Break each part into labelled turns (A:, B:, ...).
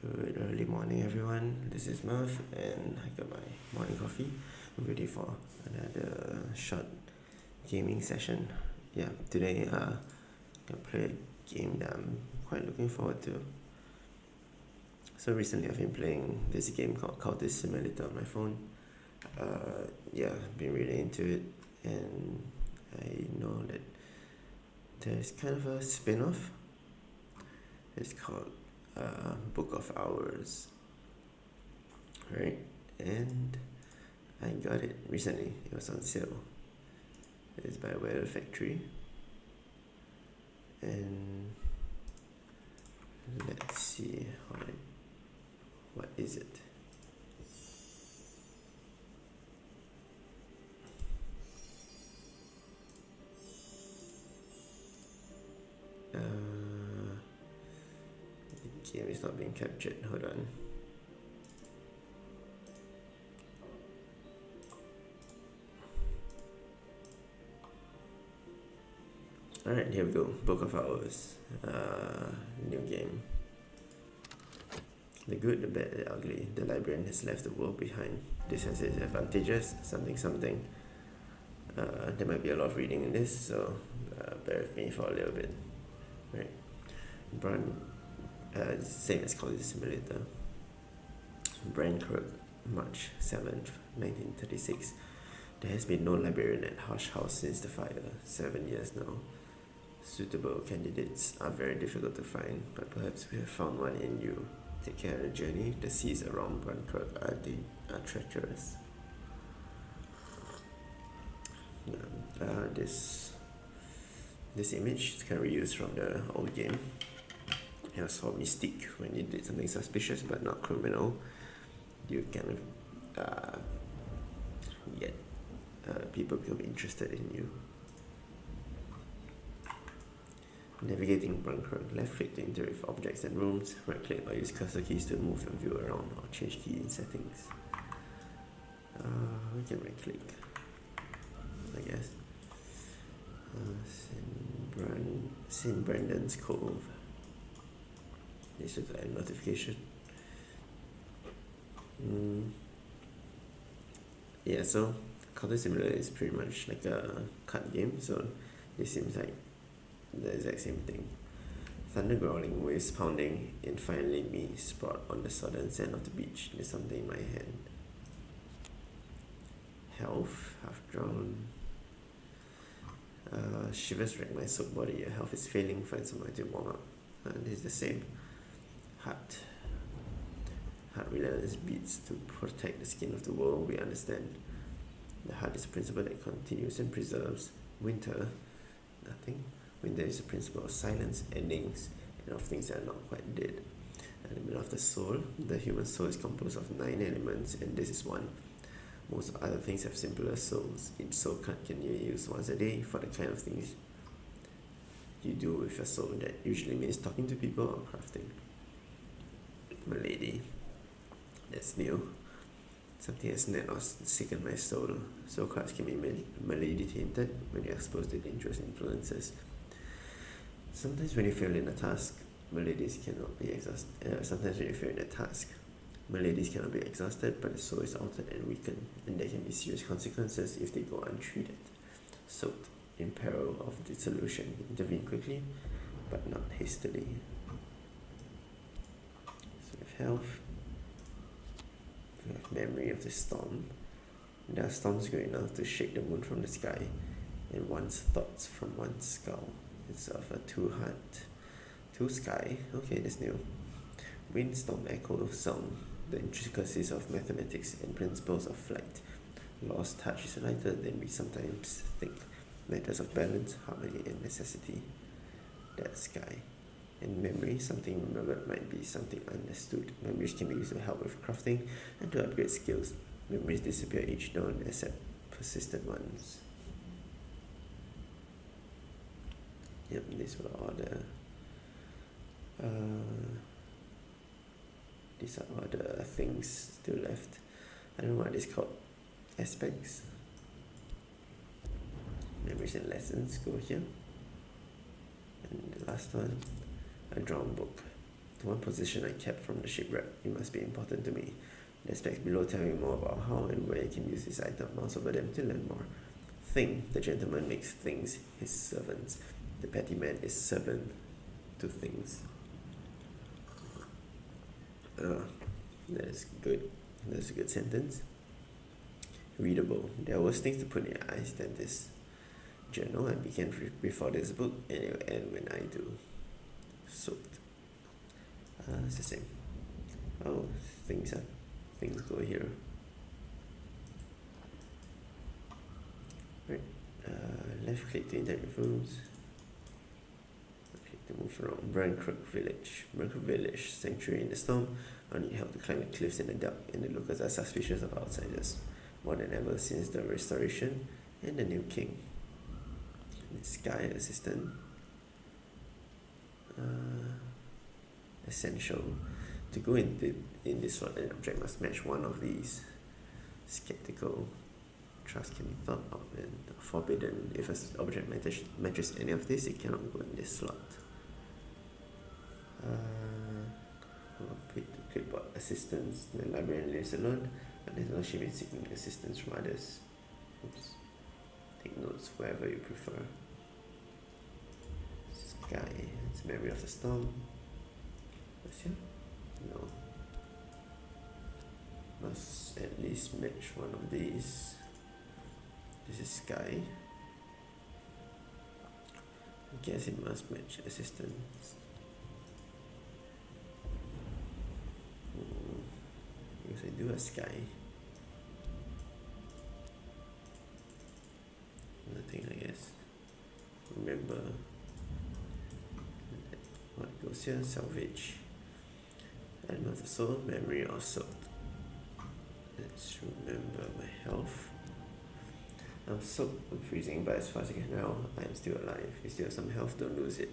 A: Good early morning, everyone. This is Murph, and I got my morning coffee. I'm ready for another short gaming session. Yeah, today gonna play a game that I'm quite looking forward to. So recently, I've been playing this game called Cultist Simulator on my phone. Yeah, been really into it, and I know that there's kind of a spin-off. It's called Book of Hours, right? And I got it recently. It was on sale. It's by Weather Factory. And let's see what is it? Uh, the game is not being captured. Hold on. Alright, here we go. Book of Hours. New game. The good, the bad, the ugly. The librarian has left the world behind. This has its advantages. Something. There might be a lot of reading in this, so bear with me for a little bit. Right. Brand, same as Cultist Simulator. Brankirk, March 7th, 1936. There has been no librarian at Hush House since the fire, 7 years now. Suitable candidates are very difficult to find, but perhaps we have found one in you. Take care of the journey. The seas around Brankirk are treacherous. This image is kind of reused from the old game. It was for Mystique when you did something suspicious but not criminal. You kind of get people become interested in you. Navigating Brankirk, left click to interact with objects and rooms, right click or use cursor keys to move your view around or change key in settings. We can right click, I guess. St. Brendan's Cove. This looks like a notification. Yeah, so Cultist Simulator is pretty much like a card game, so this seems like the exact same thing. Thunder growling, waves pounding, and finally me sprawled on the southern sand of the beach. There's something in my hand. Health, half drowned. Shivers wreck my soaked body. Your health is failing. Find somewhere to warm up. This is the same. Heart relentless beats to protect the skin of the world. We understand. The heart is a principle that continues and preserves. Winter, nothing. Winter is a principle of silence, endings, and of things that are not quite dead. Element of the soul. The human soul is composed of 9 elements, and this is one. Most other things have simpler souls. Each soul card can be used once a day for the kind of things you do with your soul. That usually means talking to people or crafting. Milady. That's new. Something has snapped or sickened my soul. Soul cards can be Milady tainted when you're exposed to dangerous influences. Sometimes when you fail in a task, Miladies cannot be exhausted. Sometimes when you fail in a task, Miladies cannot be exhausted, but the soul is altered and weakened, and there can be serious consequences if they go untreated. Soaked, in peril of dissolution, intervene quickly, but not hastily. So we have health. We have memory of the storm. There are storms great enough to shake the moon from the sky, and one's thoughts from one's skull. It's of a 2 heart, 2 sky. Okay, that's new. Windstorm echo song. The intricacies of mathematics and principles of flight. Lost touch is lighter than we sometimes think. Matters of balance, harmony, and necessity. That sky. And memory, something remembered might be something understood. Memories can be used to help with crafting and to upgrade skills. Memories disappear each dawn except persistent ones. Yep, these were all these are all the things still left. I don't know what it's called. Aspects. Maybe recent lessons go here. And the last one, a drawn book. The one position I kept from the shipwreck. It must be important to me. The specs below tell you more about how and where you can use this item. Mouse over them to learn more. Thing. The gentleman makes things his servants. The petty man is servant to things. That's good. That's a good sentence. Readable. There are worse things to put in your eyes than this journal. I began before this book, and it will end when I do. Soaked. It's the same. Oh, things go here. Right. Left click to enter rooms. To move around. Brancrook Village. Brancrook Village, sanctuary in the storm. I need help to climb the cliffs in the dark, and the locals are suspicious of outsiders, more than ever since the restoration and the new king. Sky assistant. Essential. To go in this slot, an object must match one of these. Skeptical. Trust can be thought of and forbidden. If an object matches any of this, it cannot go in this slot. Clipboard assistance. The librarian lives alone, but there's no shame in seeking assistance from others. Oops. Take notes wherever you prefer. Sky. It's memory of the storm. What's here? No. Must at least match one of these. This is sky. I guess it must match assistance. Because I do a sky. Nothing, I guess. Remember what goes here? Salvage. Element of soul, memory or soul. Let's remember my health. I'm soaked, I'm freezing, but as far as I can tell, I am still alive. You still have some health, don't lose it.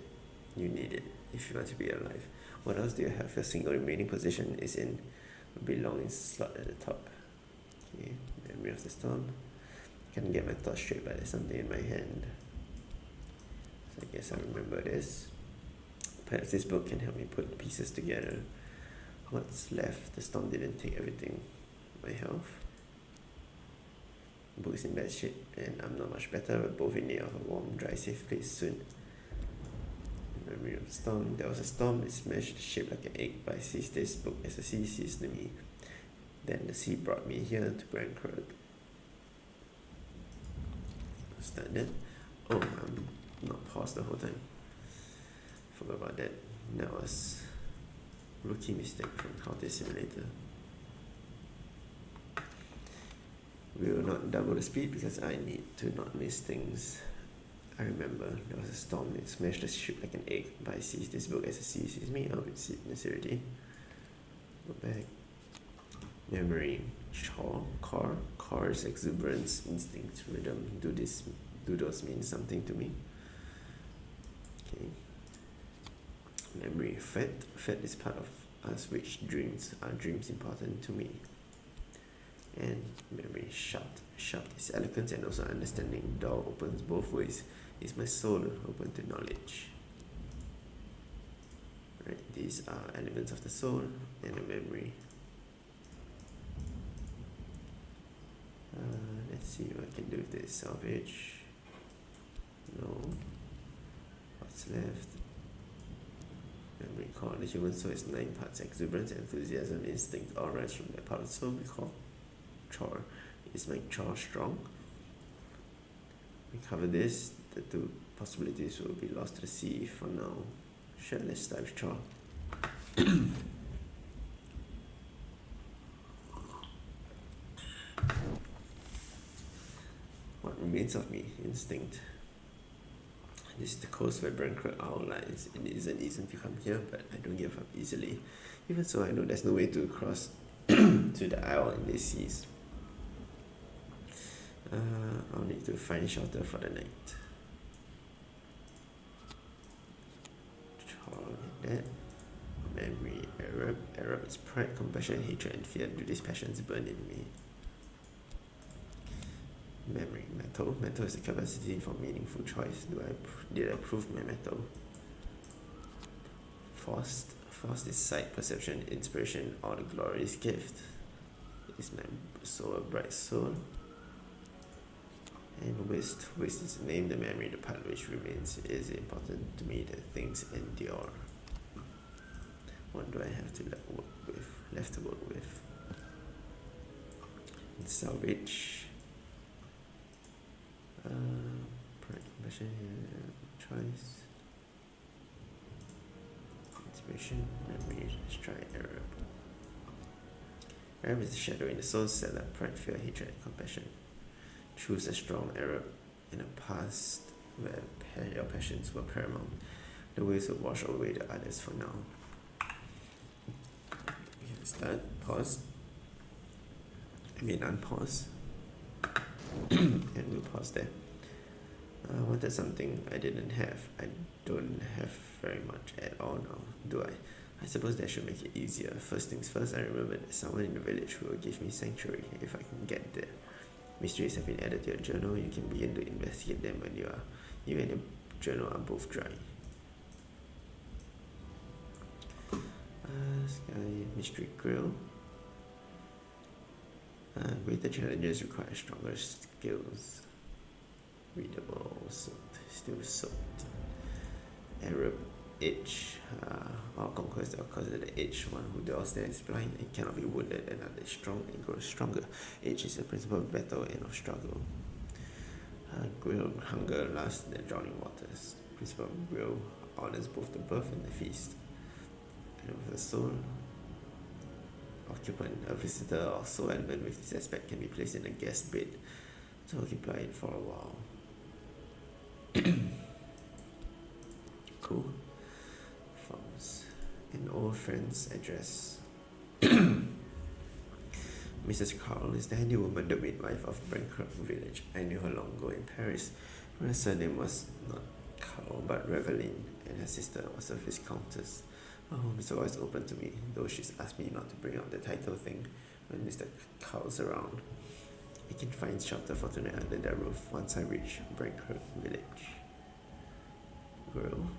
A: You need it if you want to be alive. What else do you have? Your single remaining position is in belonging slot at the top. Okay, memory of the storm. Can't get my thoughts straight, but there's something in my hand. So I guess I remember this. Perhaps this book can help me put pieces together. What's left? The storm didn't take everything. My health. The book is in bad shape, and I'm not much better, but both in need of a warm, dry, safe place soon. Memory of the storm. There was a storm. It smashed the ship like an egg, but I seized this book as the sea seized me. Then the sea brought me here to Brancrook. Standard. Oh, I'm not paused the whole time. Forgot about that. That was rookie mistake from Counter Simulator. We will not double the speed because I need to not miss things. I remember there was a storm. It smashed the ship like an egg, but I seized this book as a sea sees me. Oh, it's sincerity. Go back. Memory. Core is exuberance, instinct, rhythm. Do those mean something to me? Okay. Memory. Fat is part of us which dreams. Are dreams important to me? And memory. Shout is eloquence and also understanding. Door opens both ways. Is my soul open to knowledge? Right, these are elements of the soul and the memory. Let's see what I can do with this. Salvage. No. What's left? Memory core. The human soul is 9 parts: exuberance, enthusiasm, instinct, all rise from that part of the soul we call chore. Is my chore strong? We cover this. The 2 possibilities will be lost to the sea for now. Sure, let's start with chore. What remains of me? Instinct. This is the coast where Brancrook Owl lies. It isn't easy to come here, but I don't give up easily. Even so, I know there's no way to cross to the isle in these seas. I'll need to find shelter for the night. That. Memory. Arab is pride, compassion, hatred, and fear. Do these passions burn in me? Metal. Metal is the capacity for meaningful choice. Did I prove my metal? Forced. Forced is sight, perception, inspiration, or the glorious gift. Is my soul a bright soul? And waste. Waste is the name, the memory, the part which remains. It is important to me that things endure. What do I have to left to work with? Salvage. Pride, compassion, choice. Inspiration, memory, let's try Arab. Arab is the shadow in the soul, set up pride, fear, hatred, and compassion. Choose a strong Arab in a past where your passions were paramount. The ways will wash away the others for now. We can start, pause. I mean unpause. And we'll pause there. I wanted something I didn't have. I don't have very much at all now, do I? I suppose that should make it easier. First things first, I remember there's someone in the village who will give me sanctuary if I can get there. Mysteries have been added to your journal. You can begin to investigate them when you and your journal are both dry. Sky Mystery Grill. Greater challenges require stronger skills. Readable, soaked, still soaked. Arab Itch. All conquest or cause of the itch. One who dwells there is blind and cannot be wounded. Another is strong and grows stronger. Itch is the principle of battle and of struggle. Grill, hunger lasts than drowning waters. Principle of grill honors both the birth and the feast. And with the soul, occupant, a visitor or soul element with this aspect can be placed in a guest bed to occupy it for a while. Cool. Forms. An old friend's address. Mrs. Carl is the handywoman, the midwife of Bankrupt Village. I knew her long ago in Paris. Her surname was not Carl but Reveline, and her sister was a viscountess. Her home is always open to me, though she's asked me not to bring up the title thing when Mr. Carl's around. I can find shelter for tonight under their roof once I reach Bankrupt Village. Girl.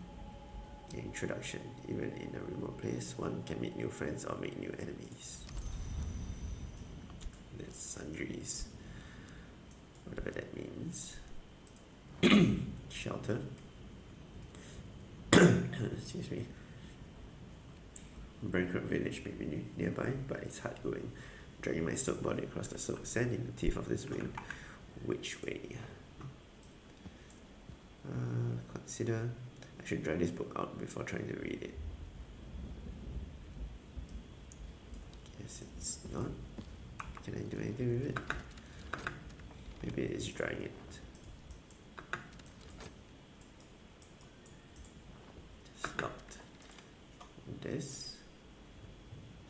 A: Introduction. Even in a remote place, one can meet new friends or make new enemies. There's sundries. Whatever that means. Shelter. Excuse me. Bankrupt Village may be nearby, but it's hard going. Dragging my soaked body across the soaked sand in the teeth of this wind. Which way? Consider. I should try this book out before trying to read it. Guess it's not. Can I do anything with it? Maybe it's drying it. It's locked. This.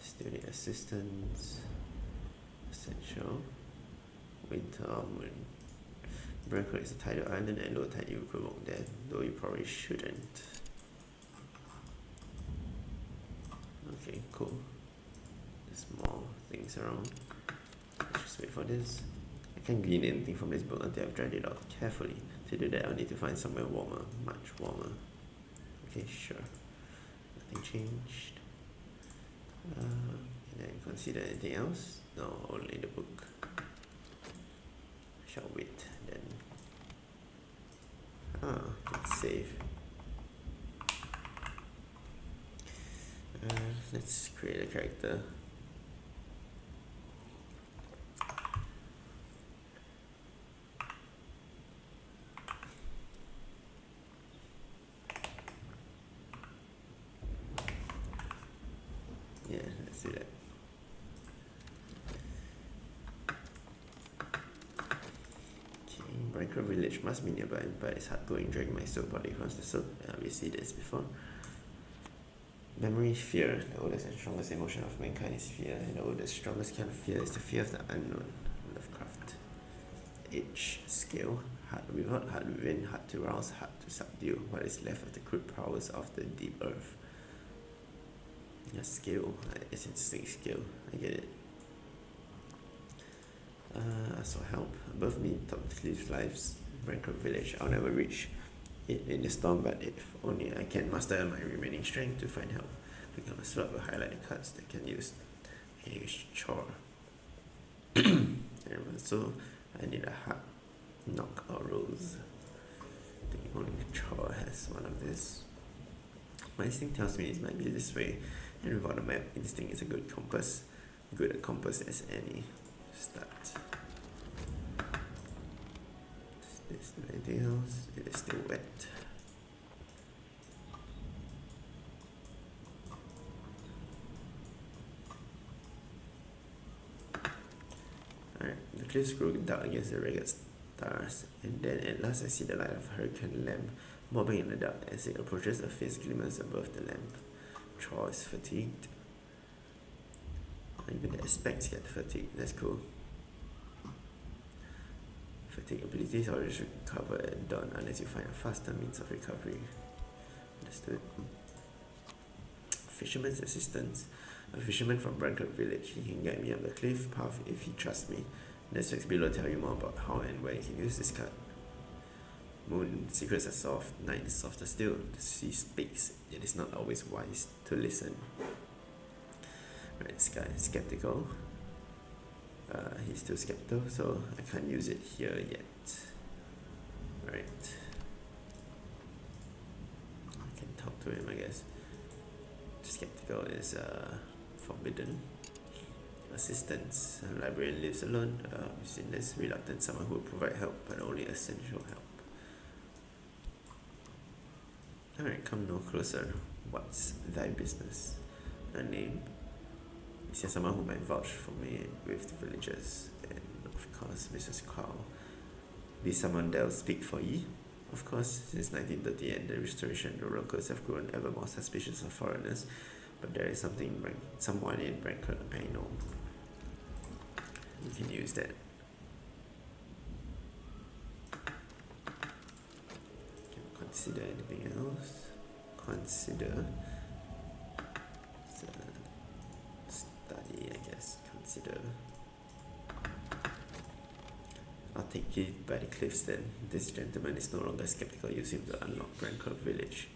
A: Student assistance. Essential. Winter or moon. Bankrupt is a tidal island and low tide you could walk there, though you probably shouldn't. Okay, cool. There's more things around. Let's just wait for this. I can't glean anything from this book until I've dried it out carefully. To do that, I'll need to find somewhere warmer, much warmer. Okay, sure. Nothing changed. Can I consider anything else? No, only the book. Shall wait then. Let's save. Let's create a character. Yeah, let's do that. Bankrupt Village must be nearby, but it's hard going dragging my soul body across the soap. We see this before. Memory, fear. The oldest and strongest emotion of mankind is fear, and the oldest, strongest kind of fear is the fear of the unknown. Lovecraft. Itch, skill. Hard without, hard within, hard to rouse, hard to subdue. What is left of the crude powers of the deep earth? Yeah, skill. It's interesting skill. I get it. Ask for help. Above me, top cliff lives, bankrupt village. I'll never reach it in the storm, but if only I can muster my remaining strength to find help. Click on the slot will highlight the cards that can use. I can use chore. And so I need a heart, knock, or rose. I think only chore has one of this. My instinct tells me it might be this way, and without a map, instinct is a good compass. Good a compass as any. Start. Is there anything else? It is still wet. Alright, the cliffs grow dark against the ragged stars, and then at last I see the light of a hurricane lamp bobbing in the dark. As it approaches, a face glimmers above the lamp. Chor is fatigued. Even the aspects get fatigued. That's cool. Fatigue abilities always recover at dawn unless you find a faster means of recovery. Understood. Fisherman's assistance. A fisherman from Bankrupt Village. He can guide me up the cliff path if he trusts me. The specs below tell you more about how and where you can use this card. Moon, secrets are soft, night is softer still. The sea speaks, it is not always wise to listen. Right, Sky is skeptical. He's still skeptical, so I can't use it here yet. Right. I can talk to him, I guess. Skeptical is forbidden. Assistance. A librarian lives alone. We've seen this. Reluctant, someone who will provide help, but only essential help. Alright, come no closer. What's thy business? A name? Is there someone who might vouch for me with the villagers? And of course, Mrs. Crow. Be someone that will speak for ye? Of course, since 1930 and the restoration, the locals have grown ever more suspicious of foreigners. But there is someone in Bankrupt I know. You can use that. Consider anything else. Consider. Study, I guess. Consider. I'll take you by the cliffs then. This gentleman is no longer skeptical. Use him to unlock Bankrupt Village.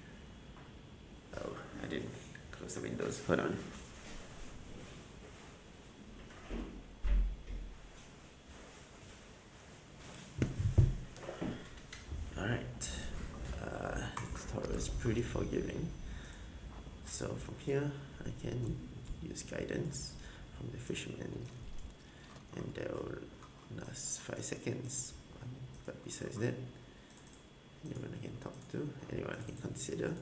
A: Oh, I didn't close the windows. Hold on. Alright. This tutorial is pretty forgiving. So from here, I can use guidance from the fisherman, and that will last 5 seconds. But besides that, anyone I can talk to, anyone I can consider.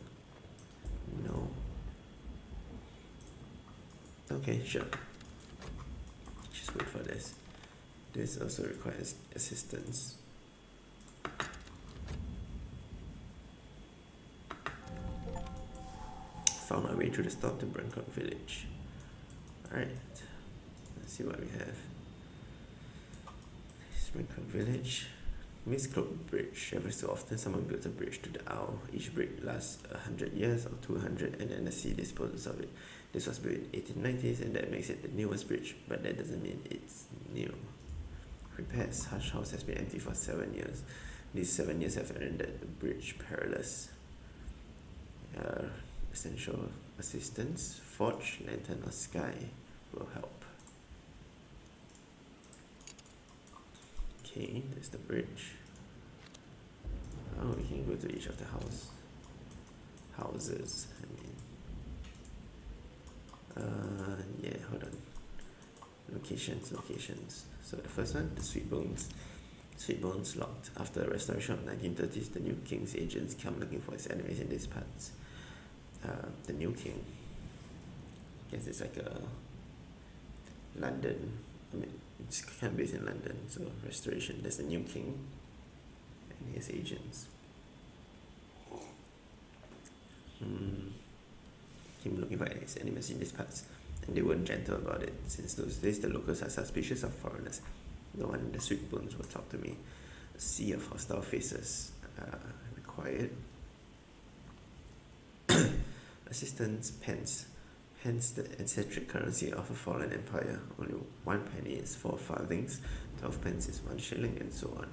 A: No. Okay, sure. Just wait for this. This also requires assistance. Found my way through the storm to Bankrupt Village. Alright, let's see what we have. This Bankrupt Village. Miss Cloak Bridge. Every so often someone builds a bridge to the Owl. Each bridge lasts 100 years or 200 and then the sea disposes of it. This was built in 1890s and that makes it the newest bridge, but that doesn't mean it's new. Repairs. Hush House has been empty for 7 years. These 7 years have rendered the bridge perilous. Essential assistance. Forge, lantern or sky will help. Okay, there's the bridge. Oh, we can go to each of the houses. Yeah, hold on. Locations. So the first one, the Sweet Bones. Sweet Bones locked. After the restoration of 1930s, the new king's agents come looking for his enemies in these parts. The new king. I guess it's like a London. I mean, it's kind of based in London. So restoration. There's the new king and his agents. Him looking for his enemies in these parts, and they weren't gentle about it. Since those days, the locals are suspicious of foreigners. No one in the Sweet Bones will talk to me. A sea of hostile faces required. Assistance, pence, hence the eccentric currency of a fallen empire. Only 1 penny is 4 farthings, 12 pence is 1 shilling, and so on.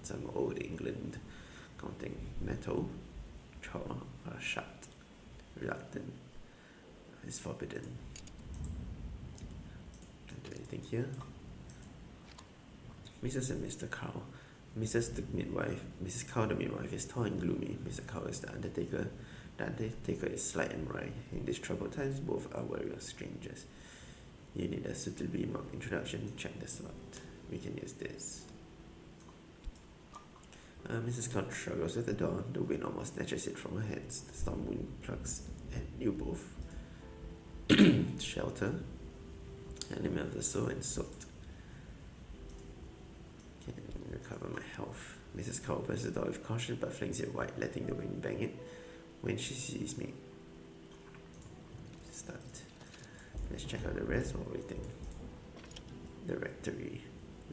A: Some old England counting metal, chore, or shut, reluctant, is forbidden. Can't do anything here. Mrs. and Mr. Cow. Mrs. Cow the midwife is tall and gloomy. Mr. Cow is the undertaker. The undertaker is slight and wry. In these troubled times, both are wary of strangers. You need a suitably marked introduction. Check the slot. We can use this. Mrs. Cow struggles with the door. The wind almost snatches it from her hands. The storm wind plucks at you both. Shelter. Enemy of the soul and soaked. Can recover my health. Mrs. Cow opens the door with caution but flings it wide, letting the wind bang it when she sees me. Start. Let's check out the rest while waiting. The rectory.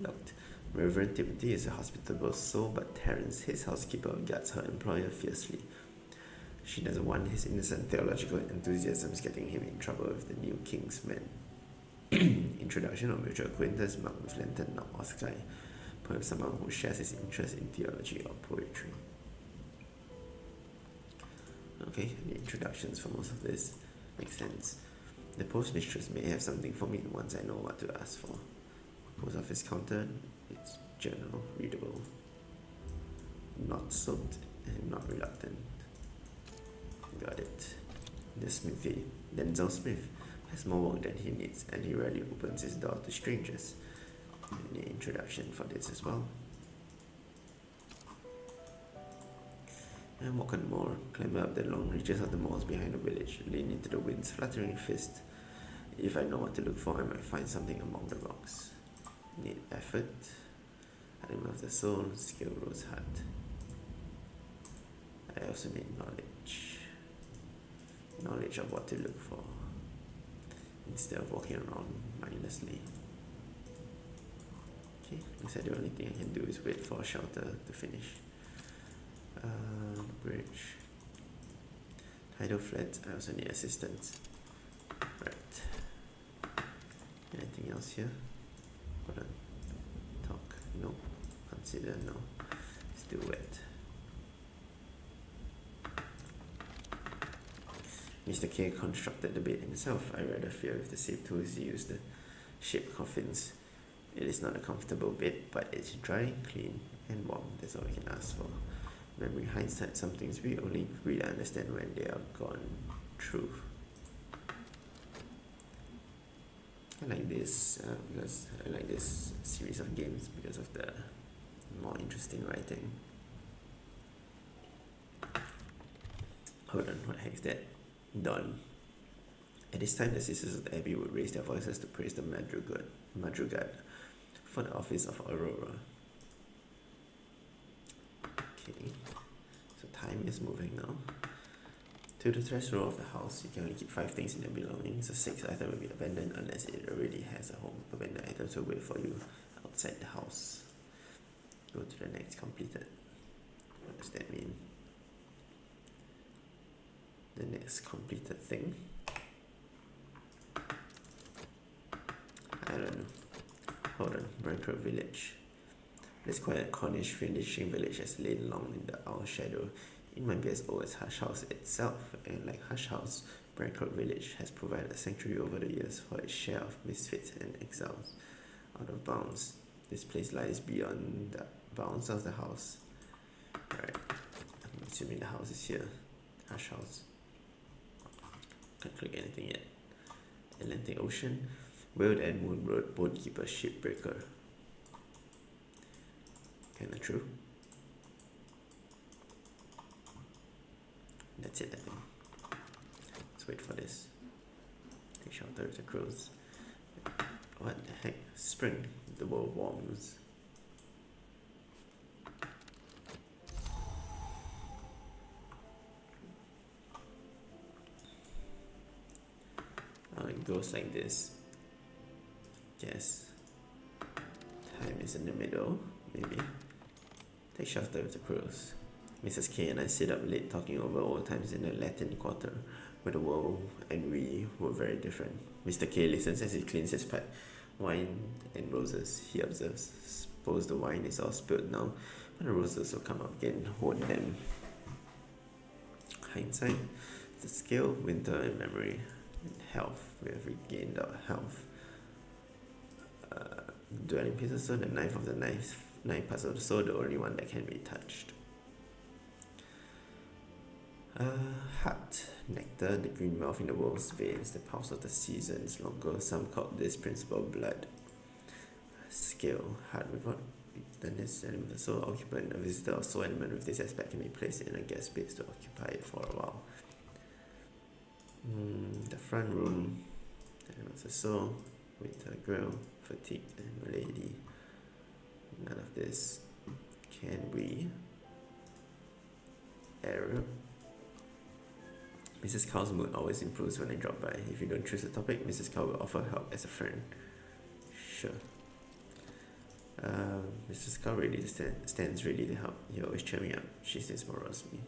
A: Locked. Reverend Timothy is a hospitable soul, but Terence, his housekeeper, guards her employer fiercely. She doesn't want his innocent theological enthusiasms getting him in trouble with the new king's men. Introduction of mutual acquaintance marked with lantern or sky. Perhaps someone who shares his interest in theology or poetry. Okay, the introductions for most of this make sense. The postmistress may have something for me once I know what to ask for. Post office counter, it's journal, readable, not soaked and not reluctant. Got it. The smithy, Denzel Smith, has more work than he needs, and he rarely opens his door to strangers. And the introduction for this as well. And walk on more, climb up the long reaches of the moors behind the village, lean into the wind's fluttering fist. If I know what to look for, I might find something among the rocks. Need effort, item of the soul, skill rose heart. I also need knowledge of what to look for, instead of walking around mindlessly. Okay, looks like the only thing I can do is wait for a shelter to finish. Bridge. Tidal flats, I also need assistance. Right. Anything else here? Hold on. Talk. No. Consider. No. Still wet. Mr. K constructed the bed himself. I rather fear with the same tools he used to shape coffins. It is not a comfortable bed, but it's dry, clean, and warm. That's all we can ask for. Remembering hindsight, some things we only really understand when they are gone through. I like this because I like this series of games because of the more interesting writing. Hold on, what the heck is that? Dawn. At this time, the sisters of the Abbey would raise their voices to praise the Madrugad for the office of Aurora. Okay, so time is moving now. To the threshold of the house, you can only keep 5 things in your belongings. The 6th item will be abandoned unless it already has a home. Abandoned items will wait for you outside the house. Go to the next completed. What does that mean? The next completed thing. I don't know. Hold on, Brancroft Village. This quiet Cornish fishing village has lain long in the owl shadow. It might be as old as Hush House itself, and like Hush House, Brancroft Village has provided a sanctuary over the years for its share of misfits and exiles. Out of bounds, this place lies beyond the bounds of the house. Alright, I'm assuming the house is here. Hush House. Can't click anything yet. Atlantic Ocean, Wild and Moon Road, Boatkeeper, Shipbreaker. Kinda true. That's it, I think. Let's wait for this. Take shelter with the crows. What the heck? Spring. The world warms. Oh, it goes like this. Guess. Time is in the middle, maybe. Take shelter with the crows. Mrs. K and I sit up late talking over old times in the Latin Quarter. but the world and we were very different. Mr. K listens as he cleans his pipe. Wine and roses, he observes. Suppose the wine is all spilled now, but the roses will come up again, won't them? Hindsight, the scale, winter and memory, and health. We have regained our health. Dwelling piece of soul, the knife of the knife, nine parts of the soul, the only one that can be touched. Heart, nectar, the green wealth in the world's veins, the pulse of the seasons, longer, some call this principle blood. Scale, heart without bitterness, element of the soul, occupant, a visitor or soul element with this aspect can be placed in a guest space to occupy it for a while. The front room, element of the soul, winter grill, fatigue, and malady. None of this. Can we? Error. Mrs. Cow's mood always improves when I drop by. If you don't choose a topic, Mrs. Cow will offer help as a friend. Sure. Mrs. Cow really stands ready to help. You always cheer me up. She says morosely.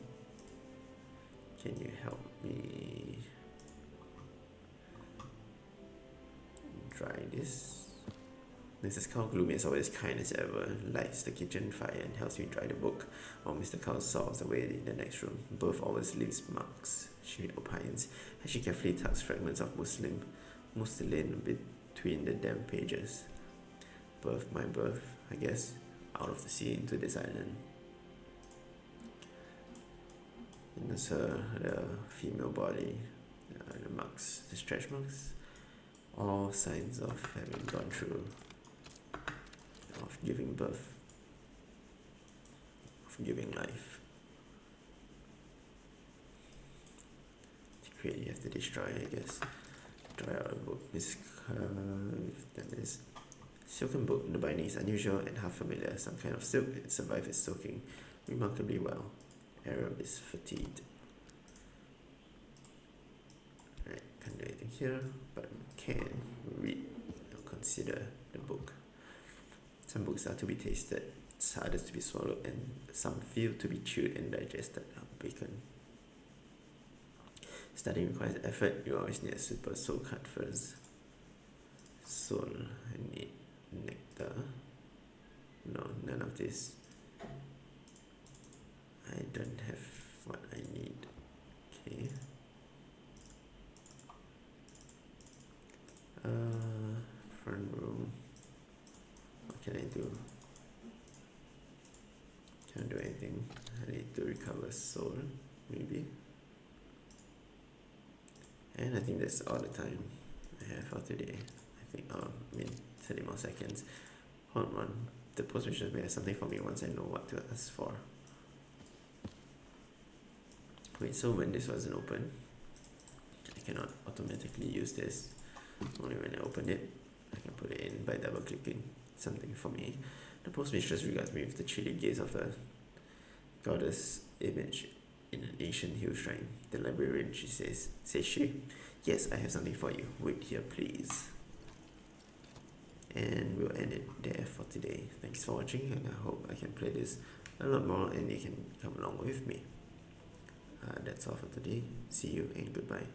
A: Can you help me dry this? Mrs. Cow, gloomy as always, kind as ever, lights the kitchen fire and helps me dry the book, while Mr. Cow solves away in the next room. Both always leaves marks, she opines, as she carefully tucks fragments of muslin between the damp pages. My birth, I guess, out of the sea into this island. And there's the female body, the marks, the stretch marks, all signs of having gone through, of giving birth, of giving life. To create, you have to destroy, I guess. Dry out a book. This that is silken book. The binding is unusual and half familiar. Some kind of silk. It survived its soaking remarkably well. Arab is fatigued. Right, can't do anything here, but can read or consider the book. Some books are to be tasted, others to be swallowed, and some feel to be chewed and digested. Bacon. Studying requires effort. You always need a super soul card first. Soul, I need nectar. No, none of this. I don't have what I need. Okay. Front room. What can I do? Can't do anything. I need to recover soul, maybe. And I think that's all the time I have for today. I think, 30 more seconds. Hold on. The post mission may have something for me once I know what to ask for. Wait, so when this wasn't open, I cannot automatically use this. Only when I open it, I can put it in by double clicking something for me. The post mistress regards me with the chilly gaze of a goddess image in an ancient hill shrine. The librarian, says she, yes, I have something for you. Wait here, please. And we'll end it there for today. Thanks for watching, and I hope I can play this a lot more and you can come along with me. That's all for today. See you and goodbye.